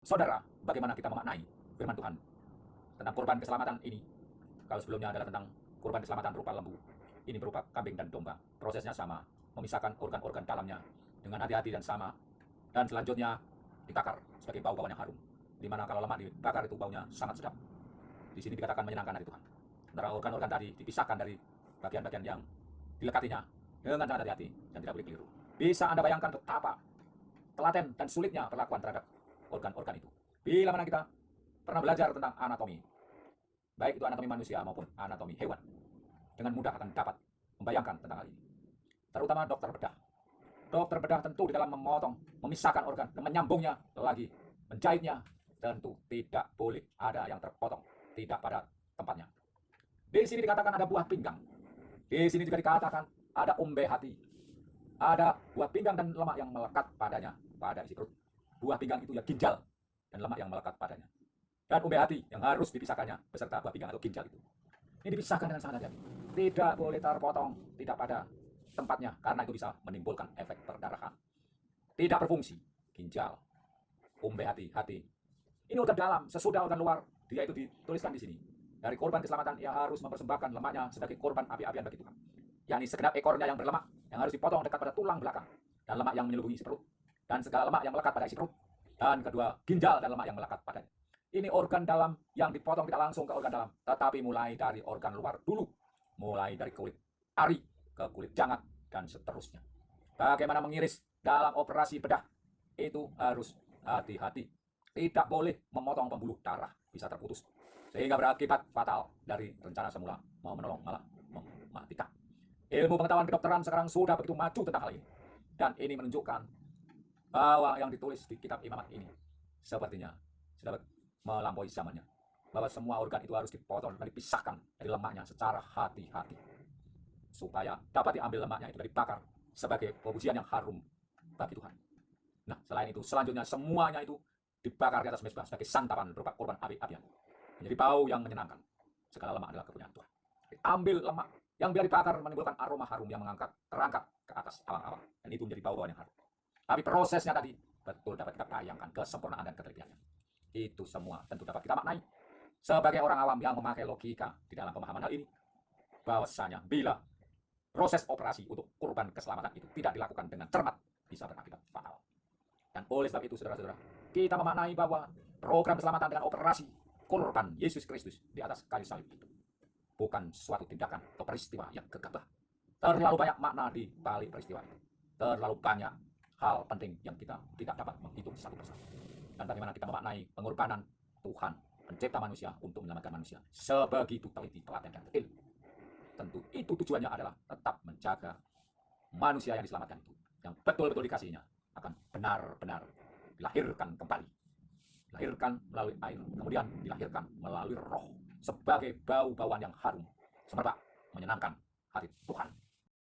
Saudara, bagaimana kita memaknai firman Tuhan tentang korban keselamatan ini? Kalau sebelumnya adalah tentang korban keselamatan berupa lembu, ini berupa kambing dan domba. Prosesnya sama, memisahkan organ-organ dalamnya dengan hati-hati dan sama. Dan selanjutnya dibakar sebagai bau-bauan yang harum. Dimana kalau lemak dibakar itu baunya sangat sedap. Di sini dikatakan menyenangkan hati Tuhan. Sementara organ-organ tadi dipisahkan dari bagian-bagian yang dilekatinya dengan hati-hati dan tidak boleh keliru. Bisa Anda bayangkan betapa telaten dan sulitnya perlakuan terhadap organ-organ itu. Bila mana kita pernah belajar tentang anatomi, baik itu anatomi manusia maupun anatomi hewan, dengan mudah akan dapat membayangkan tentang hal ini. Terutama dokter bedah. Dokter bedah tentu di dalam memotong, memisahkan organ, dan menyambungnya lagi, menjahitnya, tentu tidak boleh ada yang terpotong, tidak pada tempatnya. Di sini dikatakan ada buah pinggang. Di sini juga dikatakan ada umbe hati. Ada buah pinggang dan lemak yang melekat padanya, pada isi perut. Buah pinggang itu ya ginjal dan lemak yang melekat padanya. Dan umbe hati yang harus dipisahkannya beserta buah pinggang atau ginjal itu. Ini dipisahkan dengan sangat hati-hati. Tidak boleh terpotong, tidak pada tempatnya, karena itu bisa menimbulkan efek perdarahan. Tidak berfungsi, ginjal, umbe hati. Ini organ dalam, sesudah organ luar, dia itu dituliskan di sini. Dari korban keselamatan, ia harus mempersembahkan lemaknya sebagai korban api-apian bagi Tuhan. Yakni segenap ekornya yang berlemak, yang harus dipotong dekat pada tulang belakang, dan lemak yang menyelubungi isi perut, dan segala lemak yang melekat pada isi perut, dan kedua, ginjal dan lemak yang melekat padanya. Ini organ dalam yang dipotong tidak langsung ke organ dalam, tetapi mulai dari organ luar dulu, mulai dari kulit ari ke kulit jangat, dan seterusnya. Bagaimana mengiris dalam operasi bedah, itu harus hati-hati. Tidak boleh memotong pembuluh darah, bisa terputus, sehingga berakibat fatal dari rencana semula, mau menolong malah mematikan. Ilmu pengetahuan kedokteran sekarang sudah begitu maju tentang hal ini. Dan ini menunjukkan bahwa yang ditulis di kitab imamat ini sepertinya sudah melampaui zamannya. Bahwa semua organ itu harus dipotong dan dipisahkan dari lemaknya secara hati-hati. Supaya dapat diambil lemaknya itu dari bakar sebagai pujian yang harum bagi Tuhan. Nah, selain itu, selanjutnya semuanya itu dibakar di atas mezbah sebagai santapan berupa korban api-apian. Menjadi bau yang menyenangkan. Segala lemak adalah kepunyaan Tuhan. Ambil lemak yang bila dibakar menimbulkan aroma harum yang terangkat ke atas awang-awang. Dan itu menjadi bau-bauan yang harum. Tapi prosesnya tadi betul dapat kita bayangkan kesempurnaan dan ketelitiannya. Itu semua tentu dapat kita maknai sebagai orang awam yang memakai logika di dalam pemahaman hal ini. Bahwasanya bila proses operasi untuk korban keselamatan itu tidak dilakukan dengan cermat, bisa berakibat fatal. Dan oleh sebab itu, saudara-saudara, kita memaknai bahwa program keselamatan dengan operasi korban Yesus Kristus di atas kayu salib itu bukan suatu tindakan atau peristiwa yang gegabah. Terlalu banyak makna di balik peristiwa itu. Terlalu banyak hal penting yang kita tidak dapat menghitung satu persatu. Dan bagaimana kita memaknai pengorbanan Tuhan pencipta manusia untuk menyelamatkan manusia sebegitu teliti, telaten, dan detail. Tentu itu tujuannya adalah tetap menjaga manusia yang diselamatkan itu, yang betul-betul dikasihnya, akan benar-benar dilahirkan kembali. Dilahirkan melalui air, kemudian dilahirkan melalui roh, sebagai bau-bauan yang harum, semerbak menyenangkan hati Tuhan.